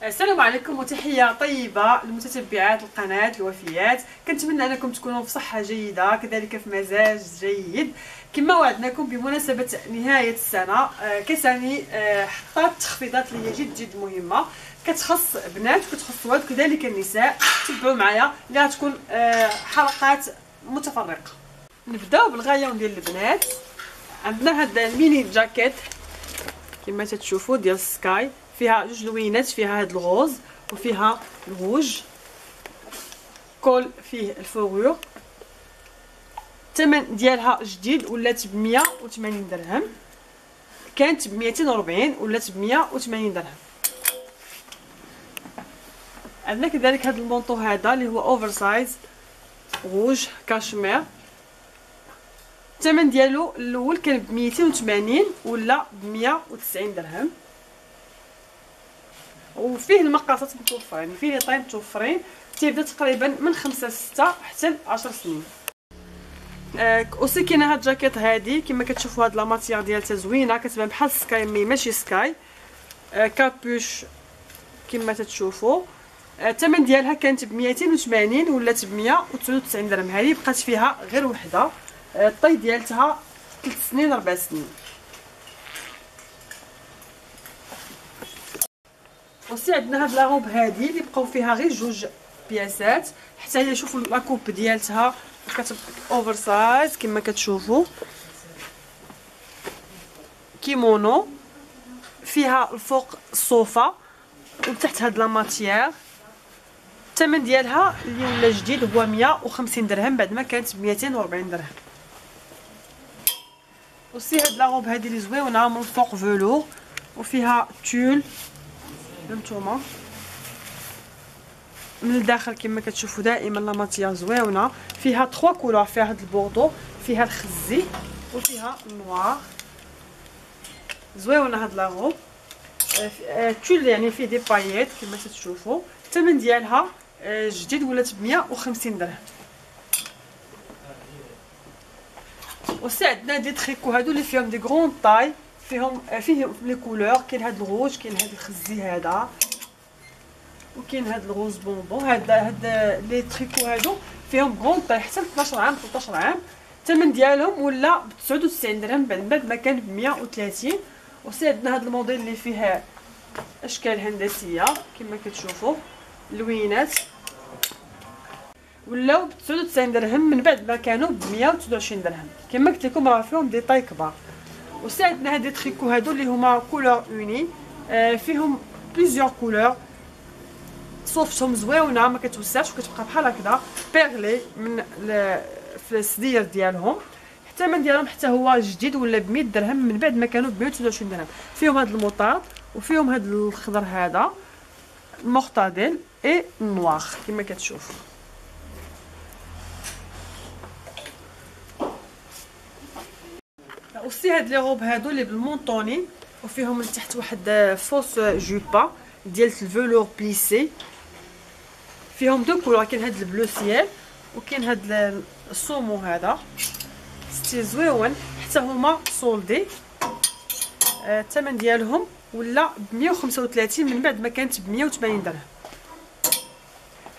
السلام عليكم وتحية طيبة لمتتبعات القناة الوفيات. كنتمنى انكم تكونوا في صحة جيدة، كذلك في مزاج جيد. كما وعدناكم بمناسبة نهاية السنة كساني حطات تخفيضات اللي هي جد مهمة، كتخص بنات وكتخص ولاد كذلك النساء. تبعوا معايا اللي غتكون حلقات متفرقة. نبداو بالغايون ديال البنات. عندنا هاد الميني جاكيت كما تتشوفوا ديال سكاي، فيها جوج لوينات، فيها هاد الغوز وفيها الروج، كول فيه الفوغور. الثمن ديالها جديد ولات ب 180 درهم، كانت ب 240 ولات ب 180 درهم. عندنا كذلك هاد المونطو هذا اللي هو اوفر سايز روج كاشمير. الثمن ديالو الاول كان ب 280 ولا ب 190 درهم، وفيه المقاسات متوفرين، فيه لي طاي متوفرين، تيبدا تقريبا من 5 6 حتى ل 10 سنين. اوسي كاينه هاد الجاكيط هادي كما كتشوفوا، هاد لا ماتيير ديالها زوينه، كتبان بحال سكاي مي ماشي سكاي. كابوش كما تتشوفوا. الثمن ديالها كانت ب 280 ولات ب 199 درهم. هذه بقات فيها غير وحده، الطي ديالتها 3 سنين 4 سنين. وسي عندنا هاد لا روب هادي اللي بقاو فيها غير جوج بياسات، حتى هي شوفوا لاكوب ديالتها كتبقى اوفر سايز كما كتشوفوا، كيمونو، فيها الفوق الصوفه وتحت هاد لا ماتيير. الثمن ديالها اللي ولا جديد هو 150 درهم بعد ما كانت ب 240 درهم. وسي هاد لا روب هادي اللي زوينه من الفوق فولور وفيها تول هانتوما من الداخل كما كتشوفوا. دائما لا ماتيير زوينه، فيها 3 كولور، فيها هاد البوردو، فيها الخزي وفيها النوار. زوينه هاد لا روب تول، يعني فيه دي بايات كما تشوفوا. الثمن ديالها جديد ولات ب 150 درهم. وسي عندنا دي تريكو هادو اللي فيهم دي غرون طاي، فيهم لي كولور، كاين هاد الروج، كاين هاد الخزي هذا، وكاين هاد الغوز بونبون. هاد لي تريكو هادو فيهم غرون طاي حتى ل 12 عام 13 عام. الثمن ديالهم ولا ب 99 درهم بعد ما كان ب 130. وسي عندنا هاد الموديل اللي فيه اشكال هندسيه كما كتشوفوا، لوينات، ولاو ب 99 درهم من بعد ما كانوا ب 129 درهم. كما قلت لكم راه فيهم دي طاي كبار. وسي عندنا هاد لي تريكو هادو اللي هما كولور اوني، فيهم بليزيور كولور، صوفتهم زوينه ما كتوسعش وكتبقى بحال هكذا بيرلي من في الصدير ديالهم. الثمن ديالهم حتى هو جديد ولا ب 100 درهم من بعد ما كانوا ب 129 درهم. فيهم هاد الموطار وفيهم هاد الخضر هذا المورتاديل اي نوار كما كتشوفوا. اوسي هاد لي روب هادو اللي بالمونطوني وفيهم من تحت واحد فوس جوبا ديال الفولور بليسي، فيهم دو كولور، كاين هاد البلو سيال وكاين هاد الصومو هذا ستي زويون، حتى هما سولدي. الثمن ديالهم ولا ب 135 من بعد ما كانت ب 180 درهم.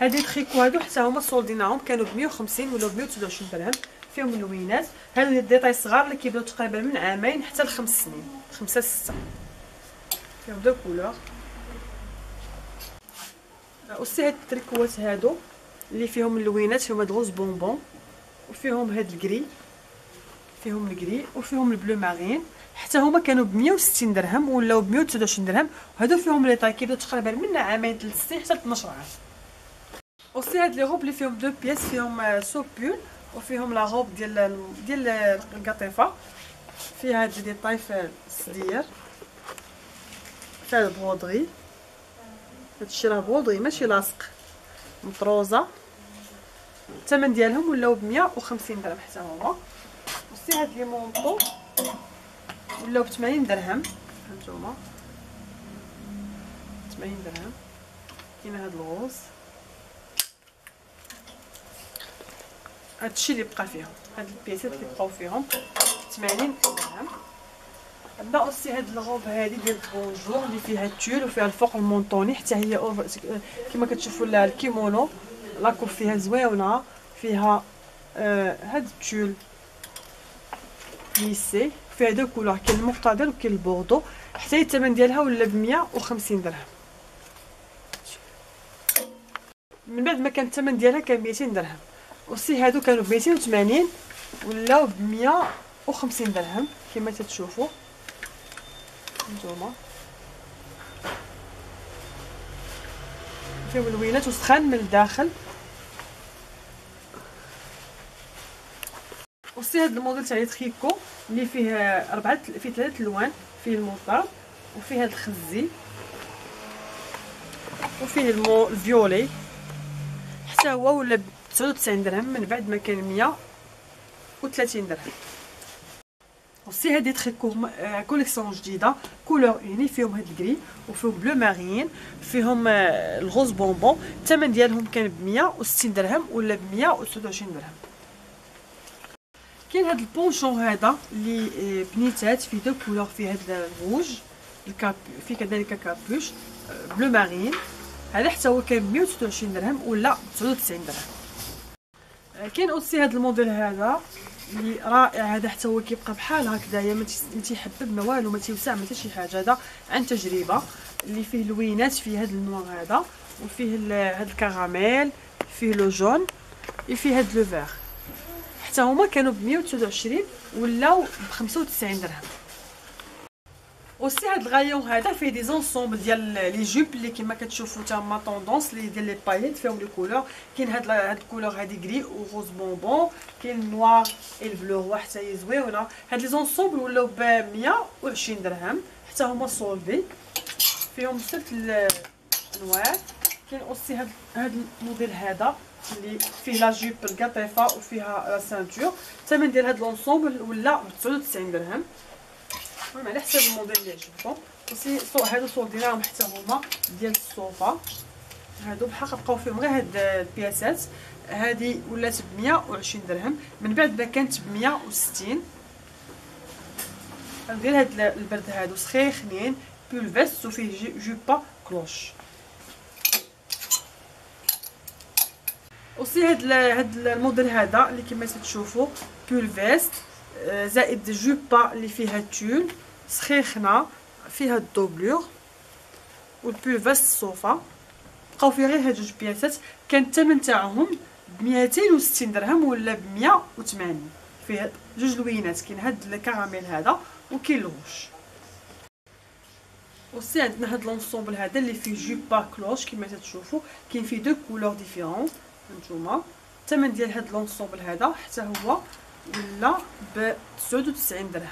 هاد لي تريكو هادو حتى هما سولديناهم، كانوا ب 150 ولا ب 129 درهم. فيهم اللوينات، هادو لي ديطاي صغار اللي كيبداو تقريبا من عامين حتى ل 5 سنين 5 6. فيهم دو كولور. اوسي هاد التريكوات هادو اللي فيهم اللوينات، فيهم هاد غوز بونبون وفيهم هاد الكري، فيهم الكري وفيهم البلو مارين، حتى هما كانوا ب 160 درهم ولاو ب 129 درهم. وهادو فيهم لي طاي كيبداو تقريبا من عامين 3 سنين حتى ل 12 عام. اوسي هاد لي روب اللي فيهم دو بياس، فيهم سوبول وفيهم لا روب ديال القطيفه، فيها هاد لي طاي في الصدير، فيها البرودري. هادشي راه بودري ماشي لاصق، مطروزه. الثمن ديالهم ولاو ب 150 درهم حتى هما. وسي هاد لي مونطو ولاو ب 80 درهم، هانتوما 80 درهم. كاين هاد الغوز، هادشي اللي بقى فيهم، هاد البياسات اللي بقاو فيهم 80 درهم. عندنا اوسي هاد الغوب هادي ديال بونجور اللي فيها التول وفيها الفوق المونطوني حتى هي كما كتشوفوا الكيمونو لاكوب فيها زويونه، فيها هاد التول ليسي، فيها دو كولور، كاين المقتدر وكاين البوردو. حتى الثمن ديالها ولا ب 150 درهم. من بعد ما كان الثمن ديالها كان 200 درهم. اوسي هادو كانوا ب 280 ولاو ب 150 درهم كما تتشوفوا نتوما. فيهم الوينات وسخان من الداخل. اوسي هاد الموديل تاع تريكو اللي فيه فيه 3 الوان، فيه الموطار وفيه هاد الخزي وفيه الفيولي، حتى هو ولا ب 99 درهم من بعد ما كان 130 درهم. اوسي هادي تريكو كوليكسيون جديده كولور اوني، فيهم هاد الكري وفيهم بلو مارين، فيهم الغوز بونبون. الثمن ديالهم كان ب 160 درهم ولا ب 129 درهم. كاين هاد البونشون هذا اللي بنيتات فيه دو كولور، فيه هاد الروج فيه كذلك كابوش بلو مارين، هذا حتى هو كان ب 126 درهم ولا 99 درهم. كاين اوسي هاد الموديل هذا اللي رائع، هذا حتى هو كيبقى بحال هكذايا، ما تيحبب ما والو، ما تيوسع ما حتى شي حاجه. هذا عن تجربه اللي فيه الوينات، فيه هاد النوع هذا وفيه هاد الكراميل، فيه لو جون وفيه هاد لو فير. حتى هما كانوا ب 129 ولاو ب 95 درهم. اوسي هاد الغايون هذا فيه دي زونسومبل ديال لي جوب اللي كما كتشوفوا تما طوندونس اللي ديال لي بايت، فيهم لي كولور. كاين هاد الكولور هادي غري وغوز بونبون، كاين نوار البلو هو حتى هي زويونه. هاد لي زونسومبل ولاو ب 120 درهم، حتى هما سولدي، فيهم 6 الانواع. كاين اوسي هاد الموديل هذا اللي فيه لا جوب القطيفه وفيها لا سانتور. الثمن ديال هاد لونسومبل ولا ب 99 درهم، المهم على حسب الموديل اللي عجبكم. اوسي هادو صولديناهم حتى هما ديال الصوفا، هادو بحال غتلقاو فيهم غير هاد البياسات. هادي ولات ب 120 درهم من بعد ما كانت ب 160. ديال هاد البرد هادو سخيخنين بول فيست وفيه جوبا كلوش. اوسي هاد الموديل هذا اللي كما تشوفوا بول فيست زائد جوبا اللي فيها تول سخيخنه فيها الدوبلور والبول فيست صوفا، بقاو فيه غير هاد جوج بياسات. كان الثمن تاعهم ب 260 درهم ولا ب 180. فيه جوج لوينات، كاين هاد الكراميل هذا وكاين الروج. اوسي عندنا هاد لونسومبل هذا اللي فيه جوبا كلوش كما تشوفوا، كاين فيه دو كولور ديفيرون هانتوما. الثمن ديال هاد لونسومبل هذا حتى هو ولا ب 99 درهم.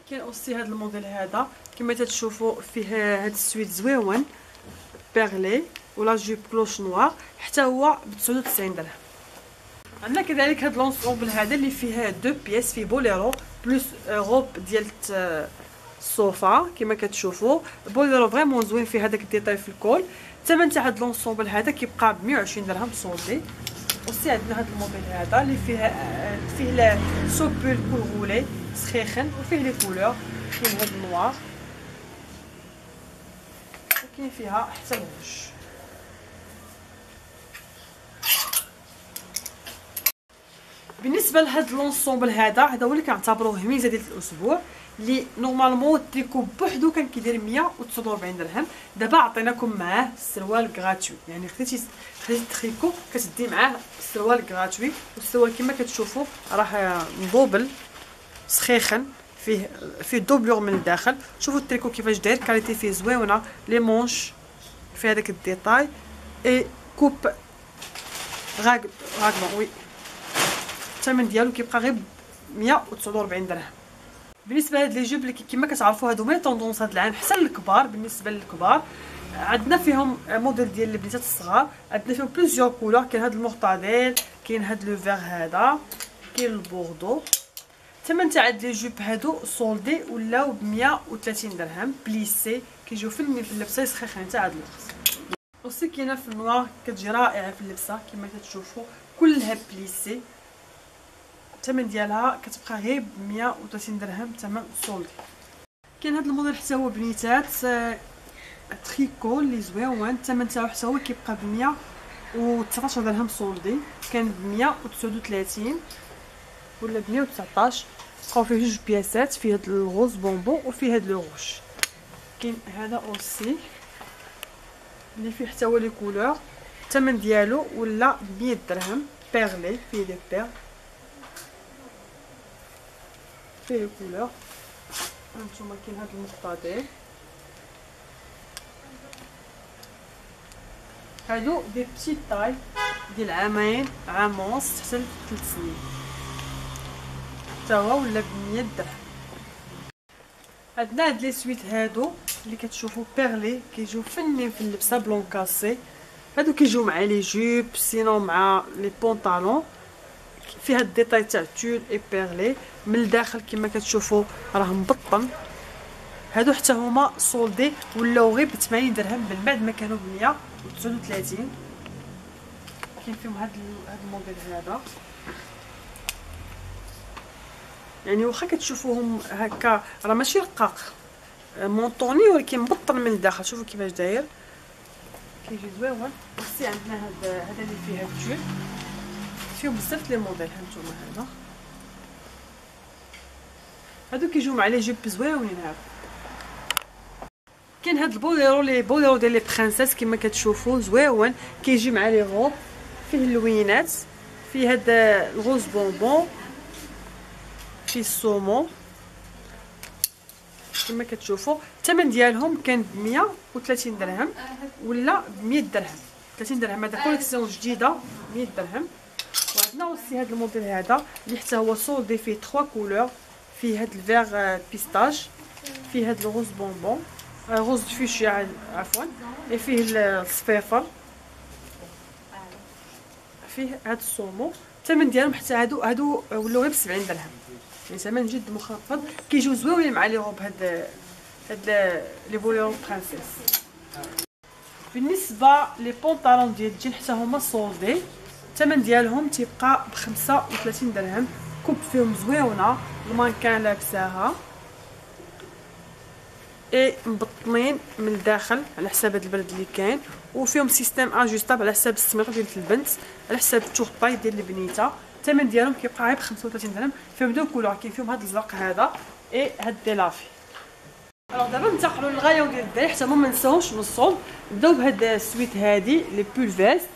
كاين اوسي هاد الموديل هذا كما تشوفوا فيه هاد السويت زويون بيرلي ولا جوب كلوش نوار، حتى هو ب 99 درهم. عندنا كذلك هاد لونسومبل هذا اللي فيه دو بياس، فيه بوليرو بلس غوب ديال الصوفا كما كتشوفوا. بوليرو فريمون زوين، فيه هذاك الديتاي في الكول. الثمن تاع هاد لونسومبل هذا كيبقى ب 120 درهم سولدي. اوسي عندنا هاد الموديل هذا اللي فيه سوبول كول غولي سخيخن وفيه لي كولور، كاين هاد النوار وكاين فيها حتى الروج. بالنسبه لهاد لونسومبل هذا هو اللي كنعتبروه ميزه ديال الاسبوع، اللي نورمالمون التريكو بوحدو كان كيدير 149 درهم. دابا عطيناكم معاه السروال غراتوي، يعني خديتي التريكو كتدي معاه السروال غراتوي. والسروال كما كتشوفوا راه مدوبل سخيخن، فيه دوبلور من الداخل. شوفوا التريكو كيفاش داير، كاليتي فيه زويونه، لي مونش فيه هذاك الديتاي اي كوب راغلون وي. الثمن ديالو كيبقى غير 149 درهم. بالنسبه لهاد لي جوب اللي كما كتعرفوا هادو مي طوندونس هاد العام حتى للكبار. بالنسبه للكبار عندنا فيهم موديل ديال البنيتات الصغار، عندنا فيهم بليزيور كولور. كاين هاد المورطاديل، كاين هاد لو فير هذا، كاين البوردو. الثمن تاع هاد لي جوب هادو سولدي ولاو ب 130 درهم بليسي، كيجيو فنين في اللبسه يسخيخين تاع هاد الوقت. اوسي كاينه في النوار كتجي رائعه في اللبسه كما كتشوفوا، كلها بليسي الثمن ديالها كتبقى غير ب 130 درهم ثمن سولدي. كاين هذا الموديل حتى هو بنيتات تريكو اللي زويون، الثمن تاعو حتى هو كيبقى ب 119 درهم سولدي، كان ب 139 ولا ب 119. بقاو فيه جوج بياسات، فيه هاد الغوز بونبون وفيه هاد لو روج. كاين هذا اوسي اللي فيه حتى هو لي كولور، الثمن ديالو ولا 100 درهم بيرلي، فيه دي بير، فيه لي كولور. هانتوما كاين هاد المقطادير، هادو دي بتي طاي ديال عامين، عام ونص حتى ل 3 سنين، حتى هو ولا ب 100 درهم. عندنا هاد لي سويت هادو اللي كتشوفوا بيرلي، كيجيو فنين في اللبسه بلون كاسي. هادو كيجيو مع لي جوب سينو مع لي بونطالون، فيها الديتاي تاع تول اي بيرلي من الداخل كما كتشوفوا راه مبطن. هادو حتى هما سولدي ولاو غير ب 80 درهم من بعد ما كانوا ب 139. كاين فيهم هاد الموديل هذا، يعني واخا كتشوفوهم هكا راه ماشي رقاق مونطوني ولكن مبطن من الداخل. شوفوا كيفاش داير، كيجي زويون. بصي عندنا هذا اللي فيه هاد الجول، فيهم بزاف لي موديل. هانتوما هادو كيجيو مع لي جيب زويونين. هادو كاين هاد البوليرو، لي بوليرو ديال لي برانسيس كما كتشوفوا زويون، كيجي مع لي غوب، فيه اللوينات، فيه هاد الغوز بونبون، فيه السومو كما كتشوفوا. الثمن ديالهم كان ب 130 درهم ولا ب 100 درهم. 30 درهم هذا كوليكسيون جديده 100 درهم. وعندنا اوسي هذا الموديل هذا اللي حتى هو سولدي، فيه 3 كولور، فيه هذا الفيغ بيستاج، فيه هذا الغوز بونبون، غوز فيشيا عفوا، فيه الصفيفر، فيه هذا السومو. الثمن ديالهم حتى هادو ولاو غير ب 70 درهم، يعني ثمن جد مخفض. كيجيو زويونين مع لي روب هاد لي بوليرو برانسيس. بالنسبه لي بونطالون ديال الجين حتى هما سولدي، الثمن ديالهم تيبقى ب 35 درهم. كوب فيهم زويونه، المانكان لابساها اي مبطنين من الداخل على حساب هاد البرد اللي كاين، وفيهم سيستيم اجوستابل على حساب السميطه ديال البنت، على حساب التورطاي ديال البنيته. الثمن ديالهم كيبقى غير ب 35 درهم. فيهم دو كولور، كاين فيهم هاد الزرق هذا اي هاد ديلافي. الوغ دابا ننتقلوا للغايون ديال الدراري حتى هما ما نساوش من الصول. نبداو بهاد السويت هادي لي بول فيست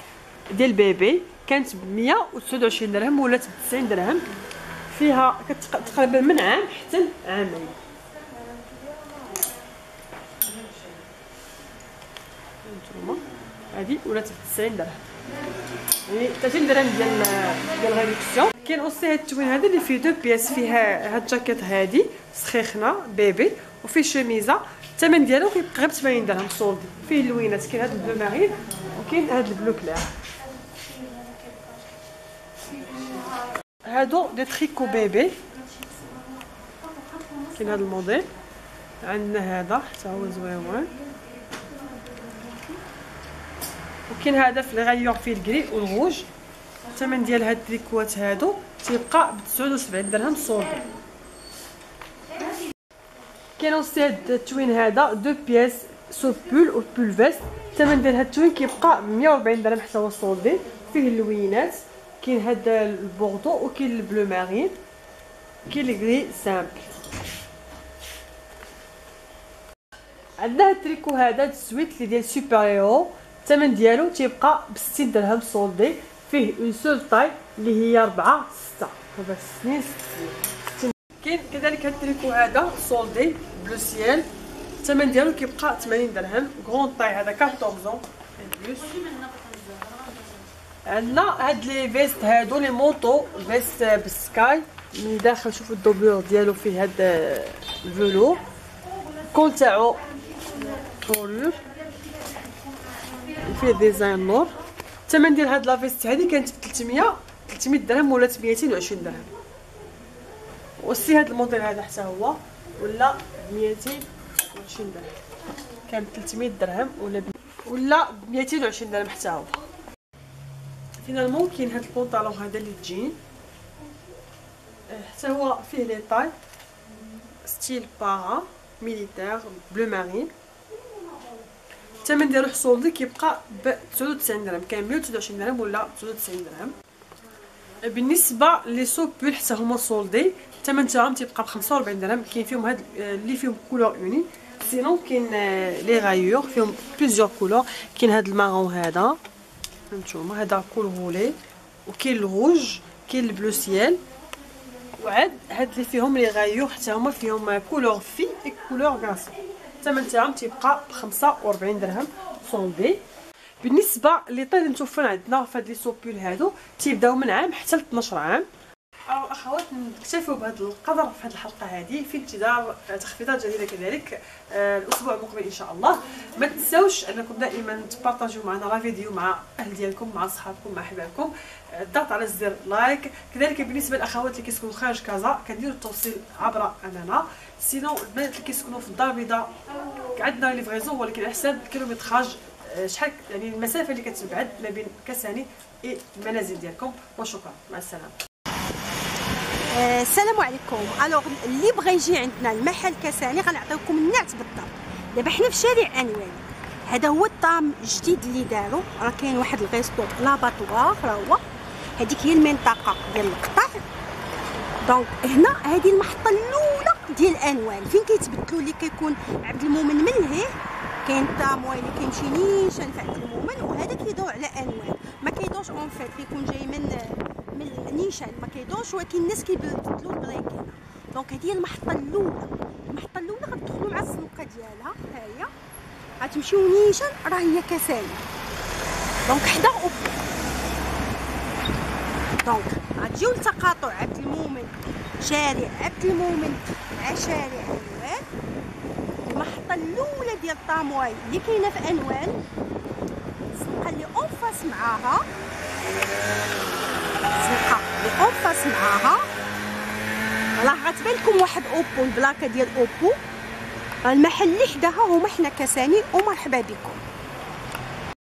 ديال بيبي، كانت ب 129 درهم ولات ب 90 درهم. فيها تقريبا من عام حتى عامين. هانتوما هادي ولات ب 90 درهم، يعني 30 درهم ديال ريدكسيون. كاين اوسي هاد التوين هذا اللي فيه دو بياس، فيها هاد الجاكيت هادي سخيخنه بيبي وفيه شميزه. الثمن ديالو كيبقى غير ب 80 درهم سولدي. فيه اللوينات، كاين هاد البلو مارين وكاين هاد البلو كلير. هادو دي تريكو بيبي، كاين هاد الموديل. عندنا هذا حتى هو زويون، وكاين هذا في الغايور فيه الكري والغوج. الثمن ديال هاد التريكوات هادو تيبقى ب 79 درهم سولدي. كاين اوسي هاد التوين هذا دو بياس سو بول و بول فيست. الثمن ديال هاد التوين كيبقى ب 140 درهم حتى هو سولدي. فيه اللوينات، كاين هاد البوردو وكاين البلو مارين، كاين الكري سامبل. عندنا هاد التريكو هذا السويت اللي ديال سوبر هيرو، الثمن ديالو تيبقى ب 60 درهم سولدي. فيه اون سول طاي اللي هي 4 6 4 سنين 6. كاين كذلك هاد التريكو هذا سولدي بلو سيال، الثمن ديالو كيبقى 80 درهم. غون طاي هذا 14 بلس. عندنا هاد لي فيست هادو لي مونطو فيست بالسكاي من الداخل. شوفوا الدوبلور ديالو فيه هاد الفلور، كول تاعو فولور، فيه ديزاين نور. الثمن ديال هاد لافيست هادي كانت ب 300 درهم ولات 220 درهم. وسي هاد الموديل هذا حتى هو ولا ب 220 درهم، كان ب 300 درهم ولا ب 220 درهم حتى هو. فينالمون كاين هاد البونطالون هذا اللي تجين حتى هو فيه لي طاي ستيل بارا ميليتير بلو مارين. الثمن ديالو حصولي كيبقى ب 99 درهم، كاين 129 درهم ولا 99 درهم. بالنسبه لي سوبول حتى هما سولدي الثمن تاعهم تيبقى ب 45 درهم. كاين فيهم هاد اللي فيهم كولور اوني، سينون كاين لي غايور فيهم بليزيور كولور. كاين هاد المارون هذا هانتوما، هذا كول غولي، وكاين الروج، كاين البلو سيال، وعاد هاد اللي فيهم لي غايور حتى هما فيهم كولور في اي كولور غاسون. الثمن تاعهم تيبقى ب 45 درهم سولدي. بالنسبه لي طي اللي متوفرين عندنا في هاد لي سوبول هادو تيبداو من عام حتى ل 12 عام. اخوات نكتفيو بهذا القدر في هذه الحلقه هذه، في انتظار تخفيضات جديده كذلك الاسبوع المقبل ان شاء الله. ما تنساوش انكم دائما تبارطاجيو معنا لا فيديو مع اهل ديالكم، مع صحابكم، مع احبابكم، الضغط على زر لايك. كذلك بالنسبه للاخوات اللي كيسكنوا خارج كازا كنديروا التوصيل عبر اننا. سينو البنات اللي كيسكنوا في الدار البيضاء عندنا ليفريزون، ولكن احسن الكيلومتراج شحال يعني المسافه اللي كتبعد ما بين كاساني المنازل ديالكم. وشكرا، مع السلامه. السلام عليكم. الوغ اللي بغى يجي عندنا المحل كاساني غنعطيوكم النعت بالضبط. دابا حنا في شارع انوان، هذا هو الطعم الجديد اللي داروا. راه كاين واحد الغيسطو لاباطوار، راه هو هذيك هي المنطقه ديال القطع. دونك هنا هذه المحطه الاولى ديال انوان، فين كيتبدلوا اللي كيكون عبد المؤمن من لهيه، كاين الطاموي اللي كيمشي نيشان في عبد المؤمن، وهذا كيدور على انوان. ما كيدورش اون فيت، كيكون جاي من نيشان، ما كيدورش، ولكن الناس كيبدلوا البريكينه. دونك هذه هي المحطه الاولى. المحطه الاولى غتدخلوا مع السنوقه ديالها، ها هي غتمشيو نيشان، راه هي كاساني. دونك حدا اوبو. دونك غتجيو لتقاطع عبد المؤمن، شارع عبد المؤمن مع شارع انوان. المحطه الاولى ديال الطامواي اللي كاينه في انوان، الزنقه اللي اون فاس معاها، الزنقه اللي اون فاس معاها راه غتبان لكم واحد اوبو، البلاكه ديال اوبو. المحل اللي حداها هما حنا كاساني، ومرحبا بكم.